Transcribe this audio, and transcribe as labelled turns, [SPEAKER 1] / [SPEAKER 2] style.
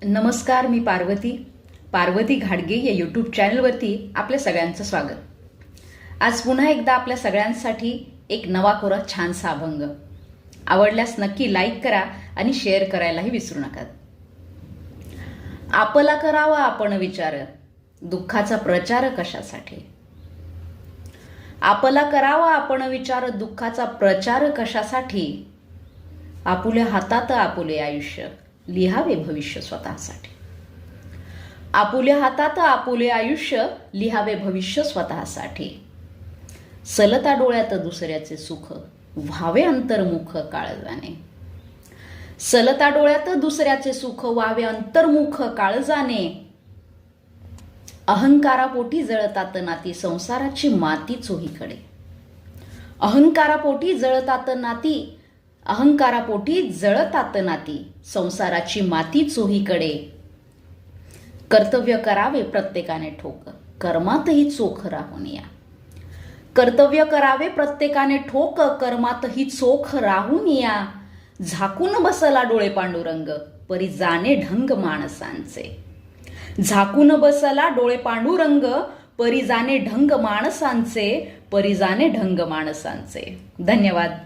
[SPEAKER 1] नमस्कार, मी पार्वती घाडगे या यूट्यूब चॅनलवरती आपल्या सगळ्यांचं स्वागत। आज पुन्हा एकदा आपल्या सगळ्यांसाठी एक नवा कोरा छानसा अभंग। आवडल्यास नक्की लाईक करा आणि शेअर करायलाही विसरू नका। आपला करावा आपण विचार, दुःखाचा प्रचार कशासाठी। आपला करावा आपण विचार, दुःखाचा प्रचार कशासाठी। आपुल्या हातात आपुले आयुष्य, लिहावे भविष्य स्वतःसाठी। आपुल्या हातात आपुले आयुष्य, लिहावे भविष्य स्वतःसाठी। सलता डोळ्यात दुसऱ्याचे सुख, व्हावे अंतर्मुख काळजाने। सलता डोळ्यात दुसऱ्याचे सुख, व्हावे अंतर्मुख काळजाने। अहंकारापोटी जळतात नाती, संसाराची माती चोहीकडे। अहंकारापोटी जळतात नाती, अहंकारापोटी जळतात नाती, संसाराची माती चोहीकडे। कर्तव्य करावे प्रत्येकाने ठोक, कर्मातही चोख राहून या। कर्तव्य करावे प्रत्येकाने ठोक, कर्मातही चोख राहून या। झाकून बसला डोळे पांडुरंग, परी जाणे ढंग माणसांचे। झाकून बसला डोळे पांडुरंग, परी जाणे ढंग माणसांचे, परी जाणे ढंग माणसांचे। धन्यवाद।